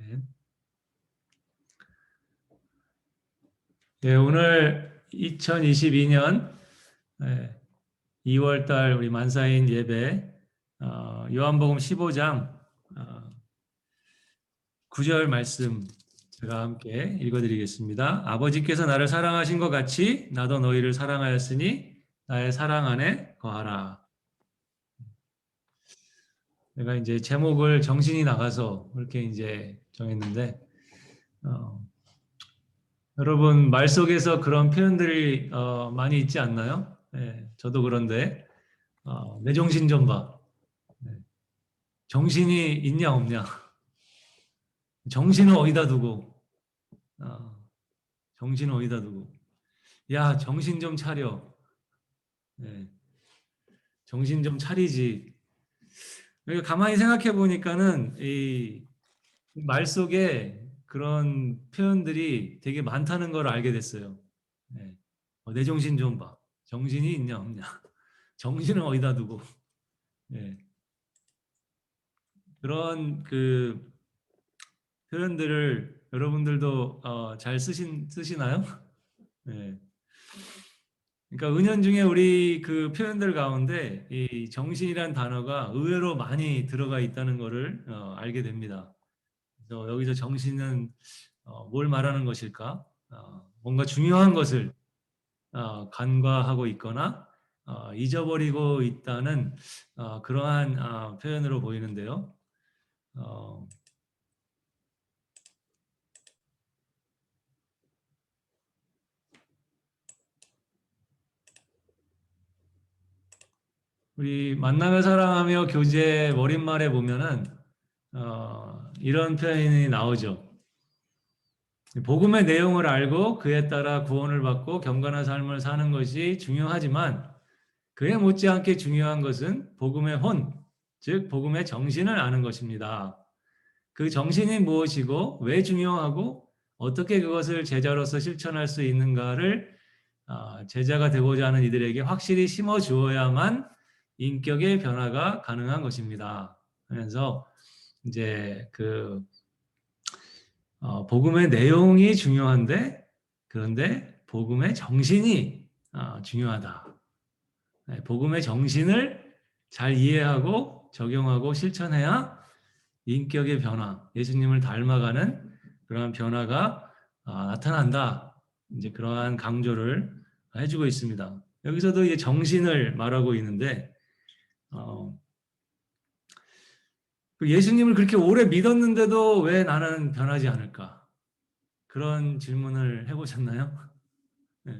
네. 네, 오늘 2022년 2월 달 우리 만사인 예배 요한복음 15장 9절 말씀 제가 함께 읽어드리겠습니다. 아버지께서 나를 사랑하신 것 같이 나도 너희를 사랑하였으니 나의 사랑 안에 거하라. 내가 이제 제목을 정신이 나가서 그렇게 이제 정했는데 어, 여러분 말 속에서 그런 표현들이 많이 있지 않나요? 저도 그런데 내 정신 좀 봐. 네. 정신이 있냐 없냐? 정신을 어디다 두고? 어, 정신을 어디다 두고? 야, 정신 좀 차려. 네. 정신 좀 차리지. 그러니까 가만히 생각해 보니까는 이 말 속에 그런 표현들이 되게 많다는 걸 알게 됐어요. 네. 내 정신 좀 봐. 정신이 있냐 없냐? 정신을 어디다 두고? 네. 그런 그 표현들을 여러분들도 잘 쓰시나요? 네. 그러니까 은연중에 우리 그 표현들 가운데 이 정신이란 단어가 의외로 많이 들어가 있다는 것을 알게 됩니다. 그래서 여기서 정신은 뭘 말하는 것일까? 뭔가 중요한 것을 간과하고 있거나 잊어버리고 있다는 그러한 표현으로 보이는데요. 어, 우리 만나며 사랑하며 교재 머릿말에 보면은 이런 표현이 나오죠. 복음의 내용을 알고 그에 따라 구원을 받고 경건한 삶을 사는 것이 중요하지만 그에 못지않게 중요한 것은 복음의 혼, 즉 복음의 정신을 아는 것입니다. 그 정신이 무엇이고 왜 중요하고 어떻게 그것을 제자로서 실천할 수 있는가를 제자가 되고자 하는 이들에게 확실히 심어 주어야만 인격의 변화가 가능한 것입니다. 그래서 이제 그 복음의 내용이 중요한데 그런데 복음의 정신이 중요하다. 네, 복음의 정신을 잘 이해하고 적용하고 실천해야 인격의 변화, 예수님을 닮아가는 그러한 변화가 나타난다. 이제 그러한 강조를 해주고 있습니다. 여기서도 이제 정신을 말하고 있는데 그 예수님을 그렇게 오래 믿었는데도 왜 나는 변하지 않을까? 그런 질문을 해보셨나요? 네.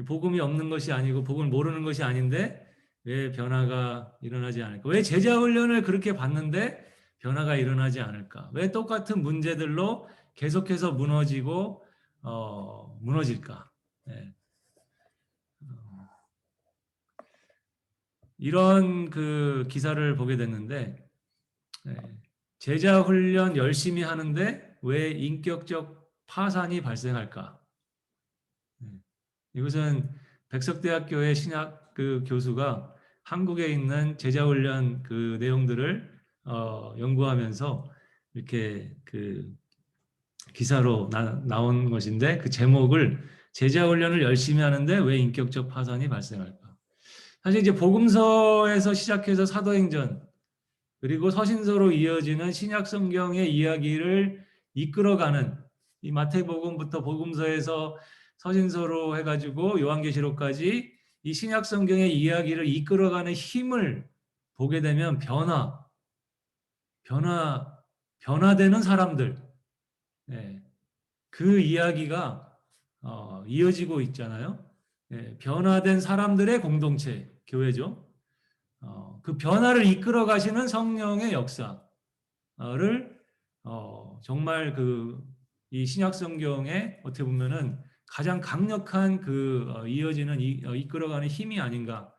복음이 없는 것이 아니고 복음을 모르는 것이 아닌데 왜 변화가 일어나지 않을까? 왜 제자 훈련을 그렇게 받는데 변화가 일어나지 않을까? 왜 똑같은 문제들로 계속해서 무너지고 무너질까? 네. 이런 그 기사를 보게 됐는데 네. 제자 훈련 열심히 하는데 왜 인격적 파산이 발생할까? 네. 이것은 백석대학교의 신학 그 교수가 한국에 있는 제자훈련 그 내용들을 연구하면서 이렇게 그 기사로 나온 것인데 그 제목을 제자훈련을 열심히 하는데 왜 인격적 파산이 발생할까? 사실 이제 복음서에서 시작해서 사도행전 그리고 서신서로 이어지는 신약 성경의 이야기를 이끌어가는 이 마태복음부터 복음서에서 서신서로 해가지고 요한계시록까지 이 신약 성경의 이야기를 이끌어가는 힘을 보게 되면 변화되는 사람들, 예, 그 이야기가 이어지고 있잖아요. 예, 변화된 사람들의 공동체, 교회죠. 그 변화를 이끌어 가시는 성령의 역사를 정말 그 이 신약 성경에 어떻게 보면은 가장 강력한 그 이어지는 이끌어가는 힘이 아닌가.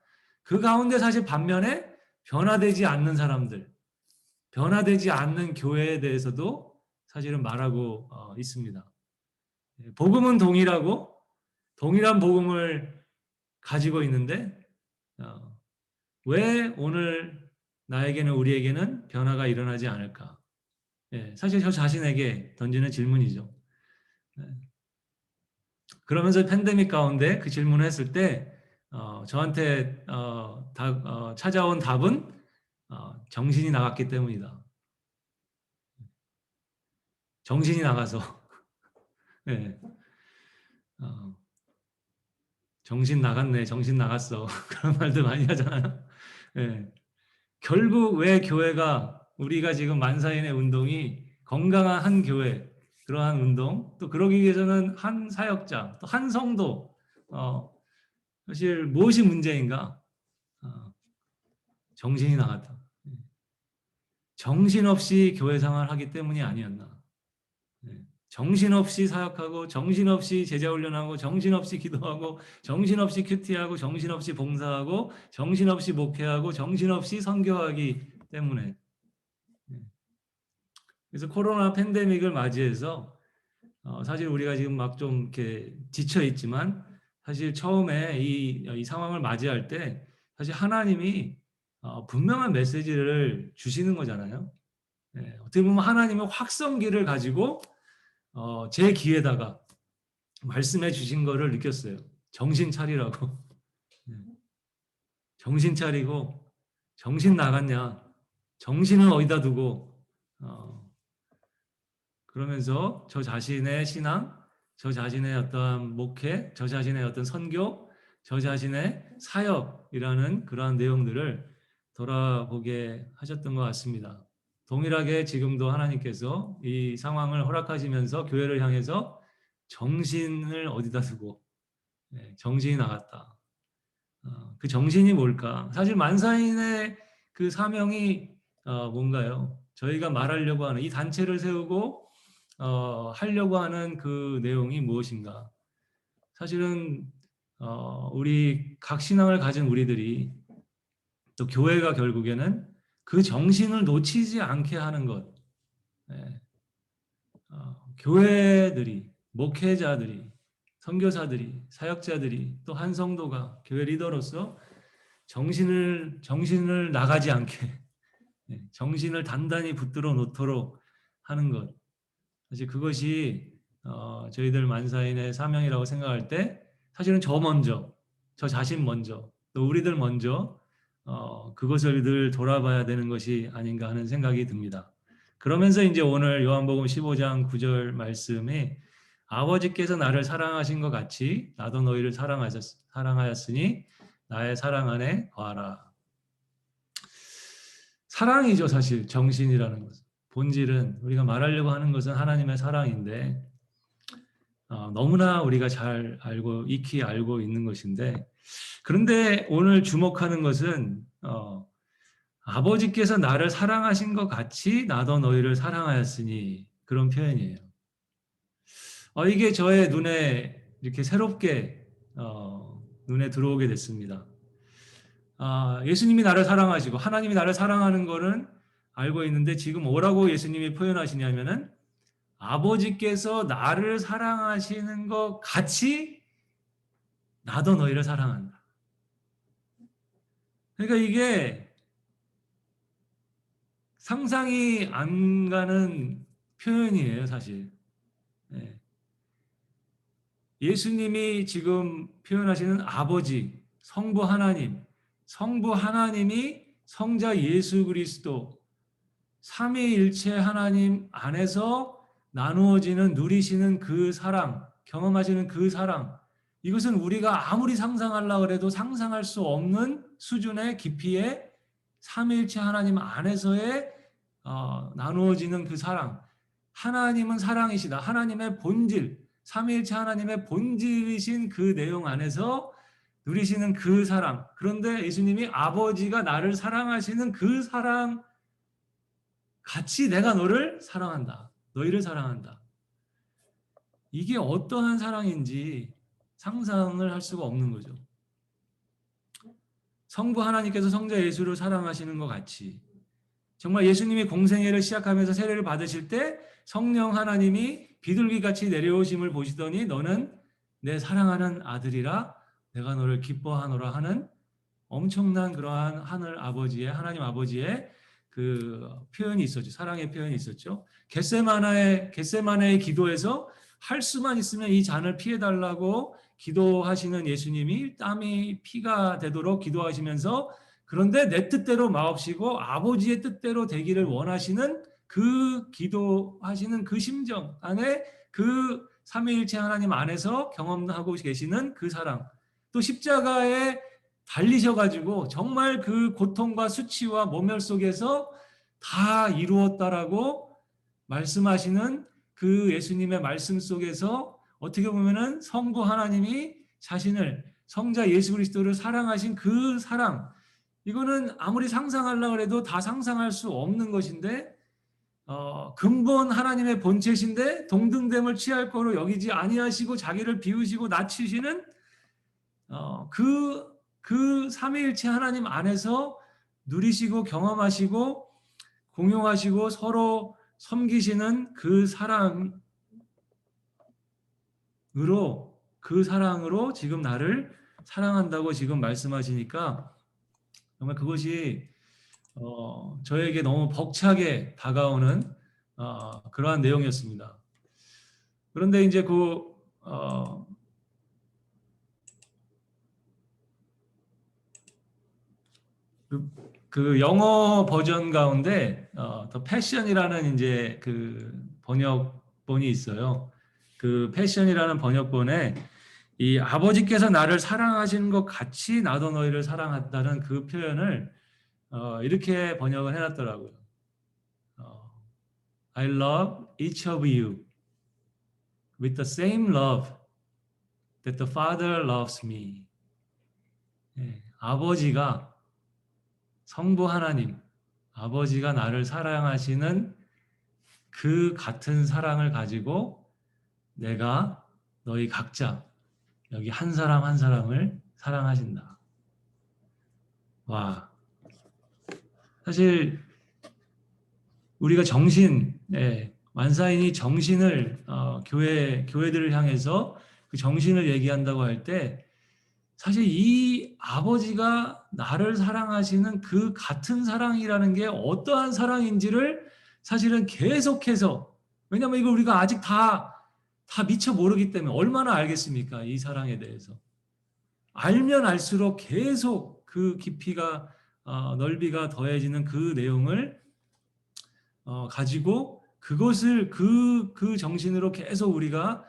그 가운데 사실 반면에 변화되지 않는 사람들, 변화되지 않는 교회에 대해서도 사실은 말하고 있습니다. 복음은 동일하고 동일한 복음을 가지고 있는데 왜 오늘 나에게는 우리에게는 변화가 일어나지 않을까? 예, 사실 저 자신에게 던지는 질문이죠. 예. 그러면서 팬데믹 가운데 그 질문을 했을 때 저한테 찾아온 답은 정신이 나갔기 때문이다. 정신이 나가서 예, 어, 정신 나갔네, 정신 나갔어 그런 말들 많이 하잖아요. 예, 결국 왜 교회가 우리가 지금 만사인의 운동이 건강한 한 교회 그러한 운동 또 그러기 위해서는 한 사역자 또 한 성도 사실 무엇이 문제인가? 어, 정신이 나갔다. 정신없이 교회 생활을 하기 때문이 아니었나. 정신없이 사역하고 정신없이 제자 훈련하고 정신없이 기도하고 정신없이 큐티하고 정신없이 봉사하고 정신없이 목회하고 정신없이 선교하기 때문에 그래서 코로나 팬데믹을 맞이해서 사실 우리가 지금 막 좀 이렇게 지쳐 있지만 사실 처음에 이 상황을 맞이할 때 사실 하나님이 분명한 메시지를 주시는 거잖아요. 네, 어떻게 보면 하나님의 확성기를 가지고 제 귀에다가 말씀해 주신 거를 느꼈어요. 정신 차리라고. 네, 정신 차리고 정신 나갔냐? 정신은 어디다 두고 그러면서 저 자신의 신앙, 저 자신의 어떤 목회, 저 자신의 어떤 선교, 저 자신의 사역이라는 그러한 내용들을 돌아보게 하셨던 것 같습니다. 동일하게 지금도 하나님께서 이 상황을 허락하시면서 교회를 향해서 정신을 어디다 두고 정신이 나갔다. 그 정신이 뭘까? 사실 만사인의 그 사명이 뭔가요? 저희가 말하려고 하는 이 단체를 세우고 하려고 하는 그 내용이 무엇인가? 사실은 우리 각 신앙을 가진 우리들이 또 교회가 결국에는 그 정신을 놓치지 않게 하는 것. 예. 교회들이, 목회자들이, 선교사들이, 사역자들이 또 한 성도가 교회 리더로서 정신을 나가지 않게 정신을 단단히 붙들어 놓도록 하는 것. 사실 그것이 저희들 만사인의 사명이라고 생각할 때 사실은 저 먼저, 저 자신 먼저, 또 우리들 먼저 그것을 늘 돌아봐야 되는 것이 아닌가 하는 생각이 듭니다. 그러면서 이제 오늘 요한복음 15장 9절 말씀이 아버지께서 나를 사랑하신 것 같이 나도 너희를 사랑하였으니 나의 사랑 안에 거하라. 사랑이죠, 사실 정신이라는 것은. 본질은 우리가 말하려고 하는 것은 하나님의 사랑인데 너무나 우리가 잘 알고 익히 알고 있는 것인데 그런데 오늘 주목하는 것은 아버지께서 나를 사랑하신 것 같이 나도 너희를 사랑하였으니 그런 표현이에요. 이게 저의 눈에 이렇게 새롭게 눈에 들어오게 됐습니다. 예수님이 나를 사랑하시고 하나님이 나를 사랑하는 거는 알고 있는데 지금 뭐라고 예수님이 표현하시냐면은 아버지께서 나를 사랑하시는 것 같이 나도 너희를 사랑한다. 그러니까 이게 상상이 안 가는 표현이에요, 사실. 예. 예수님이 지금 표현하시는 아버지, 성부 하나님이 성자 예수 그리스도, 삼위일체 하나님 안에서 나누어지는 누리시는 그 사랑, 경험하시는 그 사랑, 이것은 우리가 아무리 상상하려고 해도 상상할 수 없는 수준의 깊이의 삼위일체 하나님 안에서의 나누어지는 그 사랑. 하나님은 사랑이시다. 하나님의 본질, 삼위일체 하나님의 본질이신 그 내용 안에서 누리시는 그 사랑. 그런데 예수님이 아버지가 나를 사랑하시는 그 사랑 같이 내가 너를 사랑한다. 너희를 사랑한다. 이게 어떠한 사랑인지 상상을 할 수가 없는 거죠. 성부 하나님께서 성자 예수를 사랑하시는 것 같이 정말 예수님이 공생애를 시작하면서 세례를 받으실 때 성령 하나님이 비둘기같이 내려오심을 보시더니 너는 내 사랑하는 아들이라 내가 너를 기뻐하노라 하는 엄청난 그러한 하나님 아버지의 그 표현이 있었죠. 사랑의 표현이 있었죠. 겟세마네의 기도에서 할 수만 있으면 이 잔을 피해 달라고 기도하시는 예수님이 땀이 피가 되도록 기도하시면서 그런데 내 뜻대로 마옵시고 아버지의 뜻대로 되기를 원하시는 그 기도하시는 그 심정 안에 그 삼위일체 하나님 안에서 경험하고 계시는 그 사랑, 또 십자가에 달리셔가지고 정말 그 고통과 수치와 모멸 속에서 다 이루었다라고 말씀하시는 그 예수님의 말씀 속에서 어떻게 보면은 성부 하나님이 자신을 성자 예수 그리스도를 사랑하신 그 사랑, 이거는 아무리 상상하려고 해도 다 상상할 수 없는 것인데 근본 하나님의 본체신데 동등됨을 취할 거로 여기지 아니하시고 자기를 비우시고 낮추시는 그 삼위일체 하나님 안에서 누리시고 경험하시고 공용하시고 서로 섬기시는 그 사랑으로 그 사랑으로 지금 나를 사랑한다고 지금 말씀하시니까 정말 그것이 저에게 너무 벅차게 다가오는 그러한 내용이었습니다. 그런데 이제 그 영어 버전 가운데 더 패션이라는 이제 그 번역본이 있어요. 그 패션이라는 번역본에 이 아버지께서 나를 사랑하시는 것 같이 나도 너희를 사랑한다는 그 표현을 이렇게 번역을 해놨더라고요. I love each of you with the same love that the Father loves me. 예, 아버지가 성부 하나님, 아버지가 나를 사랑하시는 그 같은 사랑을 가지고 내가 너희 각자 여기 한 사람 한 사람을 사랑하신다. 와, 사실 우리가 만사인이 정신을 교회들을 향해서 그 정신을 얘기한다고 할 때 사실 이 아버지가 나를 사랑하시는 그 같은 사랑이라는 게 어떠한 사랑인지를 사실은 계속해서, 왜냐하면 이걸 우리가 아직 다 미처 모르기 때문에 얼마나 알겠습니까? 이 사랑에 대해서. 알면 알수록 계속 그 깊이가 넓이가 더해지는 그 내용을 가지고 그것을 그 정신으로 계속 우리가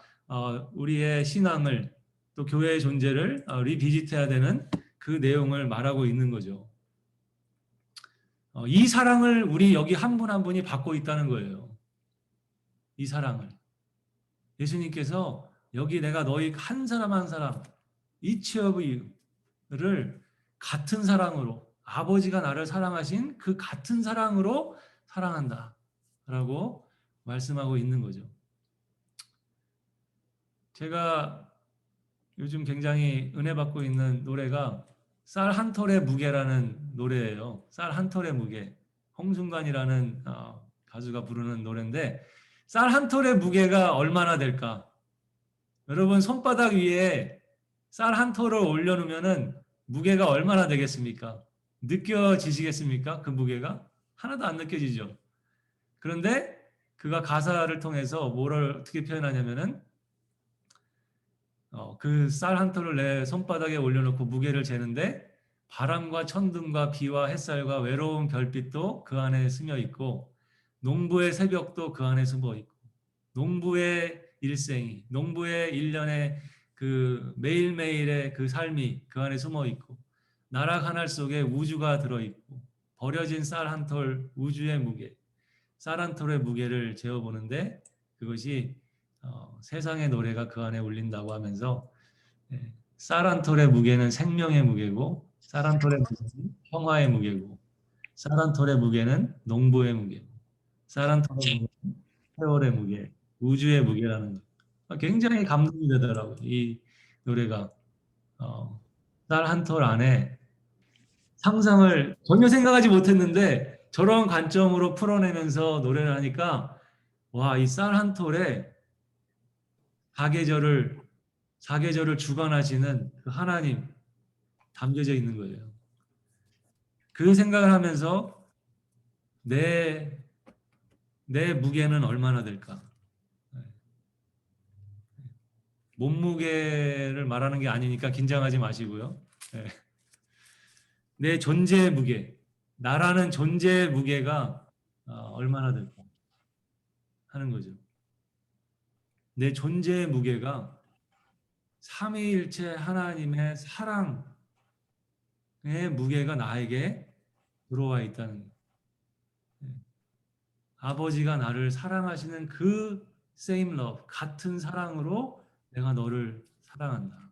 우리의 신앙을 또 교회의 존재를 리비짓해야 되는 그 내용을 말하고 있는 거죠. 이 사랑을 우리 여기 한 분 한 분이 받고 있다는 거예요. 이 사랑을. 예수님께서 여기 내가 너희 한 사람 한 사람 each of you를 같은 사랑으로 아버지가 나를 사랑하신 그 같은 사랑으로 사랑한다 라고 말씀하고 있는 거죠. 제가 요즘 굉장히 은혜 받고 있는 노래가 쌀 한 톨의 무게라는 노래예요. 쌀 한 톨의 무게. 홍순관이라는 가수가 부르는 노래인데 쌀 한 톨의 무게가 얼마나 될까? 여러분 손바닥 위에 쌀 한 톨을 올려놓으면 무게가 얼마나 되겠습니까? 느껴지시겠습니까? 그 무게가? 하나도 안 느껴지죠. 그런데 그가 가사를 통해서 뭐를 어떻게 표현하냐면은 그 쌀 한 톨을 내 손바닥에 올려놓고 무게를 재는데 바람과 천둥과 비와 햇살과 외로운 별빛도 그 안에 스며 있고 농부의 새벽도 그 안에 숨어 있고 농부의 일생이 농부의 일년의 그 매일매일의 그 삶이 그 안에 숨어 있고 나락 하늘 속에 우주가 들어있고 버려진 쌀 한 톨 우주의 무게 쌀 한 톨의 무게를 재어보는데 그것이 세상의 노래가 그 안에 울린다고 하면서 쌀 한 톨의 무게는 생명의 무게고 쌀 한 톨의 무게는 평화의 무게고 쌀 한 톨의 무게는 농부의 무게고 쌀 한 톨의 무게는 세월의 무게, 우주의 무게라는 거. 굉장히 감동이 되더라고요. 이 노래가 쌀 한 톨 안에 상상을 전혀 생각하지 못했는데 저런 관점으로 풀어내면서 노래를 하니까 와, 이 쌀 한 톨에 사계절을 주관하시는 그 하나님 담겨져 있는 거예요. 그 생각을 하면서 내, 내 무게는 얼마나 될까? 몸무게를 말하는 게 아니니까 긴장하지 마시고요. 예. 내 존재의 무게, 나라는 존재의 무게가 얼마나 될까 하는 거죠. 내 존재의 무게가 삼위일체 하나님의 사랑의 무게가 나에게 들어와 있다는 거예요. 예. 아버지가 나를 사랑하시는 그 same love, 같은 사랑으로 내가 너를 사랑한다.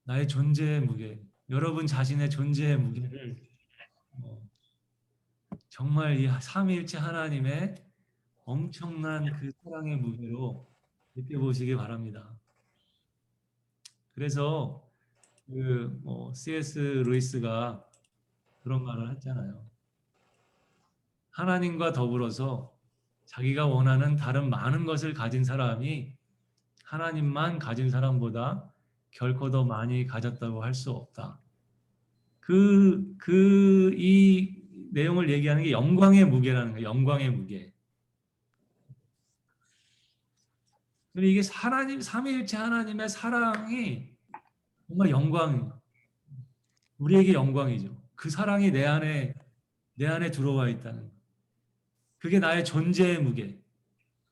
나의 존재의 무게, 여러분 자신의 존재의 무게를 어, 정말 이 삼위일체 하나님의 엄청난 그 사랑의 무게로 느껴보시기 바랍니다. 그래서 C.S. 루이스가 그런 말을 했잖아요. 하나님과 더불어서 자기가 원하는 다른 많은 것을 가진 사람이 하나님만 가진 사람보다 결코 더 많이 가졌다고 할 수 없다. 이 내용을 얘기하는 게 영광의 무게라는 거예요. 영광의 무게. 이게 하나님, 삼위일체 하나님의 사랑이 정말 우리에게 영광이죠. 그 사랑이 내 안에 들어와 있다는 거. 그게 나의 존재의 무게.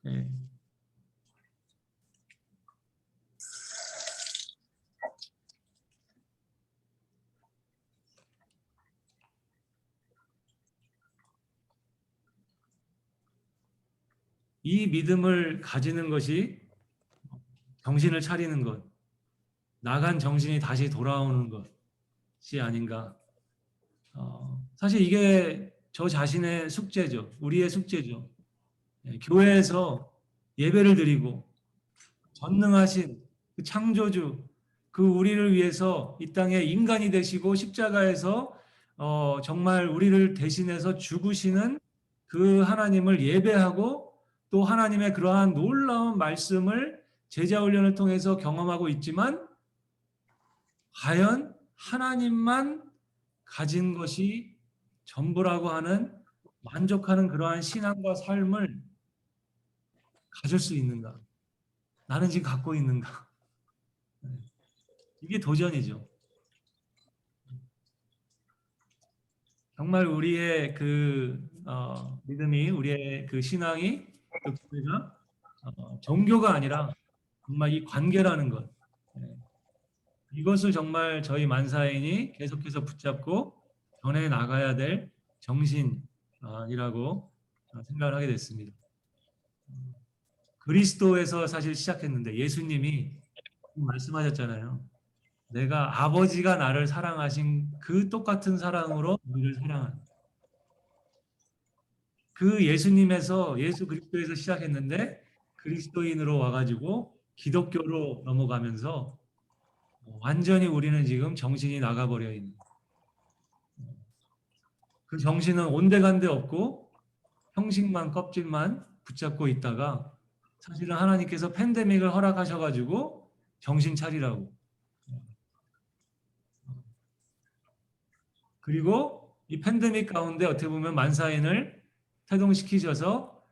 예. 이 믿음을 가지는 것이 정신을 차리는 것, 나간 정신이 다시 돌아오는 것이 아닌가. 사실 이게 저 자신의 숙제죠. 우리의 숙제죠. 예, 교회에서 예배를 드리고 전능하신 그 창조주, 그 우리를 위해서 이 땅에 인간이 되시고 십자가에서 정말 우리를 대신해서 죽으시는 그 하나님을 예배하고 또 하나님의 그러한 놀라운 말씀을 제자 훈련을 통해서 경험하고 있지만 과연 하나님만 가진 것이 전부라고 하는 만족하는 그러한 신앙과 삶을 가질 수 있는가? 나는 지금 갖고 있는가? 이게 도전이죠. 정말 우리의 믿음이, 우리의 그 신앙이, 그 교회가 종교가 아니라 정말 이 관계라는 것. 예. 이것을 정말 저희 만사인이 계속해서 붙잡고 전해 나가야 될 정신이라고 생각을 하게 됐습니다. 그리스도에서 사실 시작했는데 예수님이 말씀하셨잖아요. 내가 아버지가 나를 사랑하신 그 똑같은 사랑으로 우리를 사랑한 그 예수 그리스도에서 시작했는데 그리스도인으로 와가지고 기독교로 넘어가면서 완전히 우리는 지금 정신이 나가버려 있는 그 정신은 온데간데 없고 형식만 껍질만 붙잡고 있다가 사실은 하나님께서 팬데믹을 허락하셔가지고 정신 차리라고. 그리고 이 팬데믹 가운데 어떻게 보면 만사인을 태동시키셔서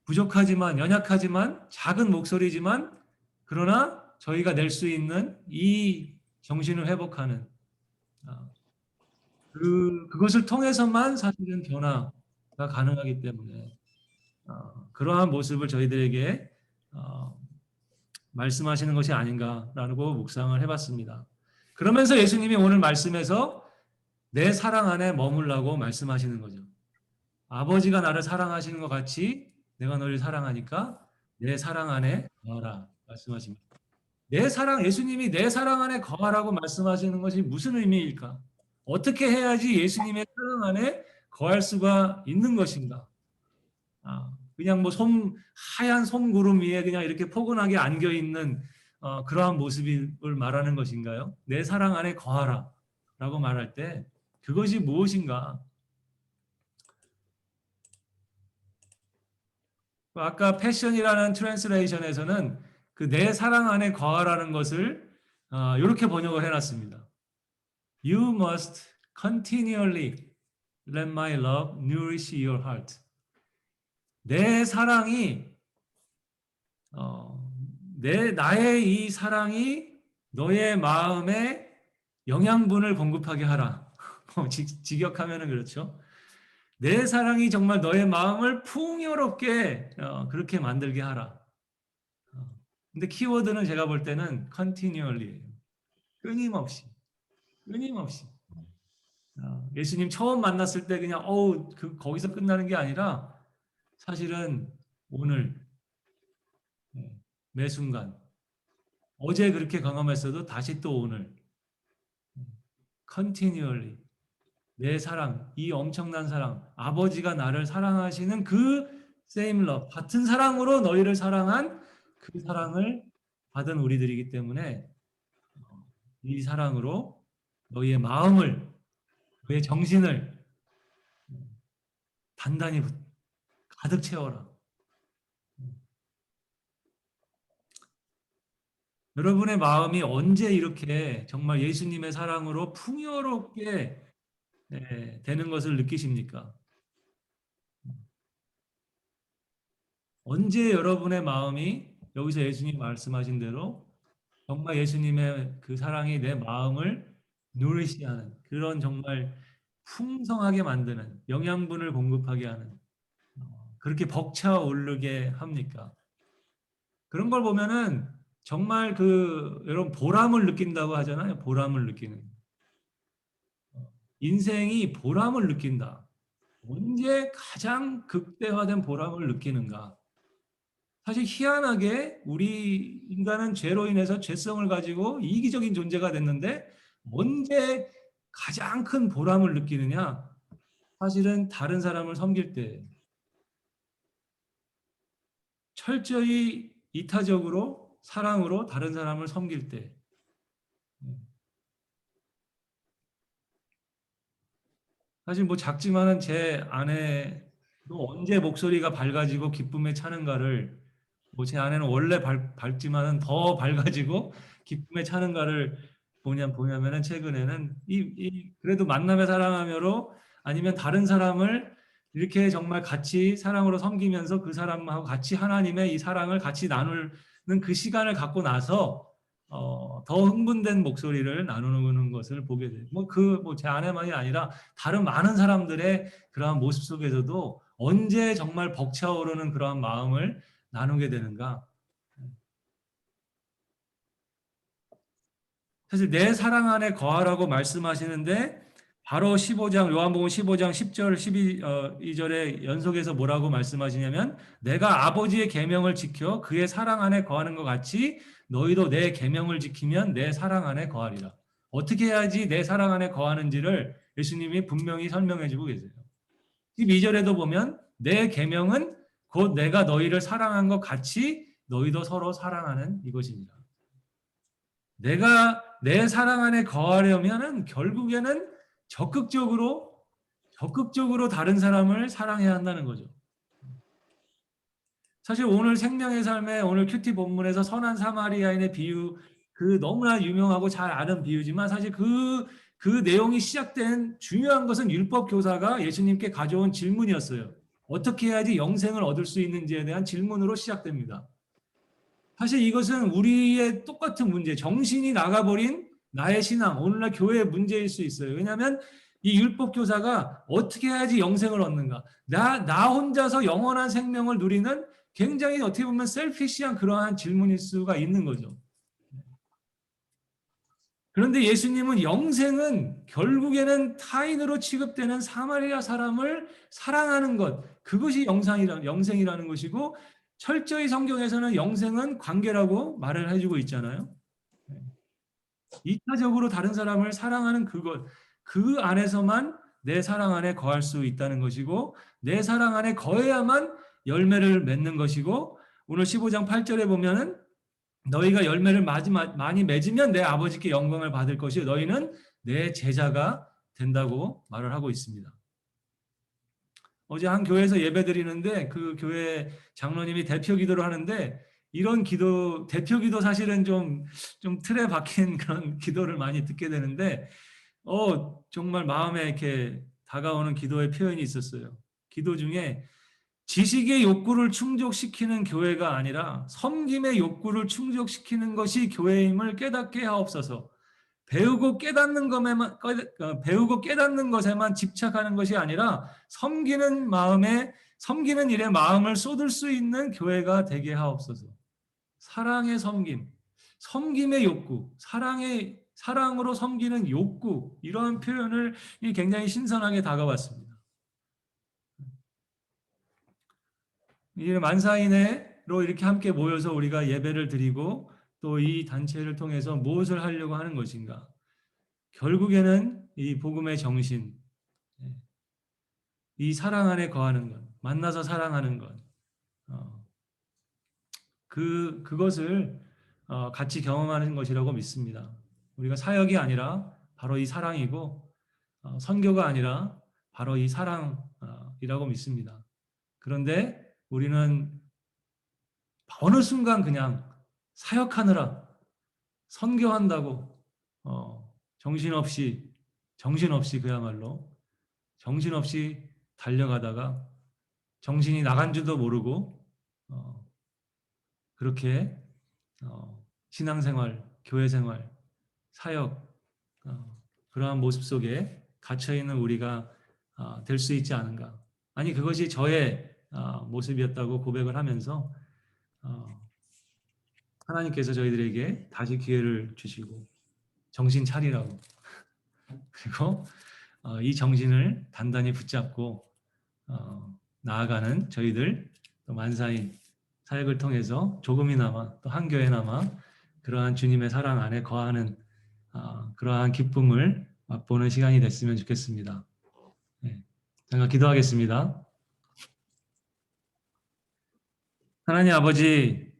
부족하지만 연약하지만 작은 목소리지만 그러나 저희가 낼 수 있는 이 정신을 회복하는 그것을 통해서만 사실은 변화가 가능하기 때문에 그러한 모습을 저희들에게 말씀하시는 것이 아닌가라고 묵상을 해봤습니다. 그러면서 예수님이 오늘 말씀에서 내 사랑 안에 머물라고 말씀하시는 거죠. 아버지가 나를 사랑하시는 것 같이 내가 너를 사랑하니까 내 사랑 안에 거하라 말씀하십니다. 내 사랑, 예수님이 내 사랑 안에 거하라고 말씀하시는 것이 무슨 의미일까? 어떻게 해야지 예수님의 사랑 안에 거할 수가 있는 것인가? 그냥 뭐 하얀 솜구름 위에 그냥 이렇게 포근하게 안겨 있는 그러한 모습을 말하는 것인가요? 내 사랑 안에 거하라 라고 말할 때 그것이 무엇인가? 아까 패션이라는 트랜스레이션에서는 그 내 사랑 안에 거하라는 것을 이렇게 번역을 해놨습니다. You must continually let my love nourish your heart. 내 사랑이 나의 이 사랑이 너의 마음에 영양분을 공급하게 하라. 직역하면은 그렇죠. 내 사랑이 정말 너의 마음을 풍요롭게 그렇게 만들게 하라. 근데 키워드는 제가 볼 때는 continually예요. 끊임없이, 끊임없이. 예수님 처음 만났을 때 그냥 거기서 끝나는 게 아니라 사실은 오늘 매 순간 어제 그렇게 경험했어도 다시 또 오늘 continually 내 사랑, 이 엄청난 사랑, 아버지가 나를 사랑하시는 그 same love, 같은 사랑으로 너희를 사랑한 그 사랑을 받은 우리들이기 때문에 이 사랑으로 너희의 마음을, 너희의 정신을 단단히 가득 채워라. 여러분의 마음이 언제 이렇게 정말 예수님의 사랑으로 풍요롭게 되는 것을 느끼십니까? 언제 여러분의 마음이 여기서 예수님 말씀하신 대로 정말 예수님의 그 사랑이 내 마음을 누리시하는 그런 정말 풍성하게 만드는 영양분을 공급하게 하는 그렇게 벅차오르게 합니까? 그런 걸 보면은 정말 여러분 보람을 느낀다고 하잖아요. 보람을 느끼는. 인생이 보람을 느낀다. 언제 가장 극대화된 보람을 느끼는가? 사실 희한하게 우리 인간은 죄로 인해서 죄성을 가지고 이기적인 존재가 됐는데 언제 가장 큰 보람을 느끼느냐? 사실은 다른 사람을 섬길 때 철저히 이타적으로 사랑으로 다른 사람을 섬길 때 사실 뭐 작지만은 제 아내도 언제 목소리가 밝아지고 기쁨에 차는가를 뭐 제 아내는 원래 밝지만은 더 밝아지고 기쁨에 차는가를 보냐면은 최근에는 그래도 만남의 사랑하며로 아니면 다른 사람을 이렇게 정말 같이 사랑으로 섬기면서 그 사람하고 같이 하나님의 이 사랑을 같이 나누는 그 시간을 갖고 나서 더 흥분된 목소리를 나누는 것을 보게 돼요. 제 아내만이 아니라 다른 많은 사람들의 그러한 모습 속에서도 언제 정말 벅차오르는 그러한 마음을 나누게 되는가? 사실 내 사랑 안에 거하라고 말씀하시는데 바로 15장 요한복음 15장 10절 12절에 연속해서 뭐라고 말씀하시냐면 내가 아버지의 계명을 지켜 그의 사랑 안에 거하는 것 같이 너희도 내 계명을 지키면 내 사랑 안에 거하리라. 어떻게 해야지 내 사랑 안에 거하는지를 예수님이 분명히 설명해 주고 계세요. 12절에도 보면 내 계명은 곧 내가 너희를 사랑한 것 같이 너희도 서로 사랑하는 이것입니다. 내가 내 사랑 안에 거하려면은 결국에는 적극적으로 다른 사람을 사랑해야 한다는 거죠. 사실 오늘 생명의 삶에 오늘 큐티 본문에서 선한 사마리아인의 비유 너무나 유명하고 잘 아는 비유지만 사실 그 내용이 시작된 중요한 것은 율법 교사가 예수님께 가져온 질문이었어요. 어떻게 해야지 영생을 얻을 수 있는지에 대한 질문으로 시작됩니다. 사실 이것은 우리의 똑같은 문제, 정신이 나가버린 나의 신앙, 오늘날 교회의 문제일 수 있어요. 왜냐하면 이 율법 교사가 어떻게 해야지 영생을 얻는가? 나 혼자서 영원한 생명을 누리는 굉장히 어떻게 보면 셀피시한 그러한 질문일 수가 있는 거죠. 그런데 예수님은 영생은 결국에는 타인으로 취급되는 사마리아 사람을 사랑하는 것, 그것이 영생이라는 것이고 철저히 성경에서는 영생은 관계라고 말을 해주고 있잖아요. 이타적으로 다른 사람을 사랑하는 그것, 그 안에서만 내 사랑 안에 거할 수 있다는 것이고 내 사랑 안에 거해야만 열매를 맺는 것이고 오늘 15장 8절에 보면은 너희가 열매를 많이 맺으면 내 아버지께 영광을 받을 것이요 너희는 내 제자가 된다고 말을 하고 있습니다. 어제 한 교회에서 예배 드리는데 그 교회 장로님이 대표 기도를 하는데 이런 대표 기도 사실은 좀 틀에 박힌 그런 기도를 많이 듣게 되는데 정말 마음에 이렇게 다가오는 기도의 표현이 있었어요. 기도 중에 지식의 욕구를 충족시키는 교회가 아니라 섬김의 욕구를 충족시키는 것이 교회임을 깨닫게 하옵소서. 배우고 깨닫는 것에만 집착하는 것이 아니라 섬기는 일에 마음을 쏟을 수 있는 교회가 되게 하옵소서. 사랑의 섬김, 섬김의 욕구, 사랑으로 섬기는 욕구, 이런 표현을 굉장히 신선하게 다가왔습니다. 이 만사인회로 이렇게 함께 모여서 우리가 예배를 드리고 또 이 단체를 통해서 무엇을 하려고 하는 것인가? 결국에는 이 복음의 정신, 이 사랑 안에 거하는 것, 만나서 사랑하는 것, 그것을 같이 경험하는 것이라고 믿습니다. 우리가 사역이 아니라 바로 이 사랑이고, 선교가 아니라 바로 이 사랑이라고 믿습니다. 그런데 우리는 어느 순간 그냥 사역하느라 선교한다고 정신없이 그야말로 정신없이 달려가다가 정신이 나간 줄도 모르고 그렇게 신앙생활, 교회생활, 사역 그러한 모습 속에 갇혀있는 우리가 될 수 있지 않은가. 아니 그것이 저의 모습이었다고 고백을 하면서 하나님께서 저희들에게 다시 기회를 주시고 정신 차리라고 그리고 이 정신을 단단히 붙잡고 나아가는 저희들 또 만사인 사역을 통해서 조금이나마 또 한 교회나마 그러한 주님의 사랑 안에 거하는 그러한 기쁨을 맛보는 시간이 됐으면 좋겠습니다. 네. 잠깐 기도하겠습니다. 하나님 아버지,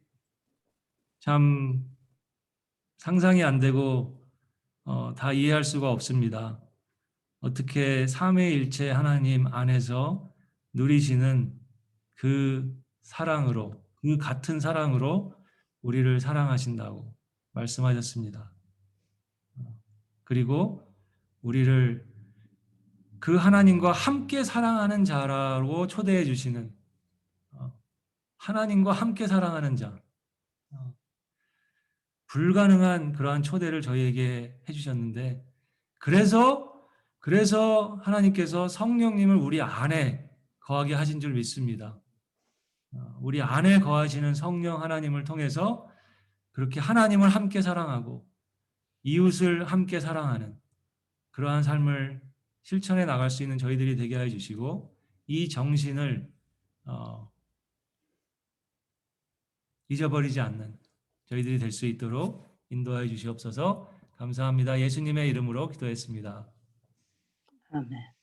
참 상상이 안 되고 다 이해할 수가 없습니다. 어떻게 삼위일체 하나님 안에서 누리시는 그 사랑으로, 그 같은 사랑으로 우리를 사랑하신다고 말씀하셨습니다. 그리고 우리를 그 하나님과 함께 사랑하는 자라고 초대해 주시는 하나님과 함께 사랑하는 자, 불가능한 그러한 초대를 저희에게 해주셨는데 그래서 하나님께서 성령님을 우리 안에 거하게 하신 줄 믿습니다. 우리 안에 거하시는 성령 하나님을 통해서 그렇게 하나님을 함께 사랑하고 이웃을 함께 사랑하는 그러한 삶을 실천해 나갈 수 있는 저희들이 되게 해 주시고 이 정신을 잊어버리지 않는 저희들이 될 수 있도록 인도하여 주시옵소서. 감사합니다. 예수님의 이름으로 기도했습니다. 아멘.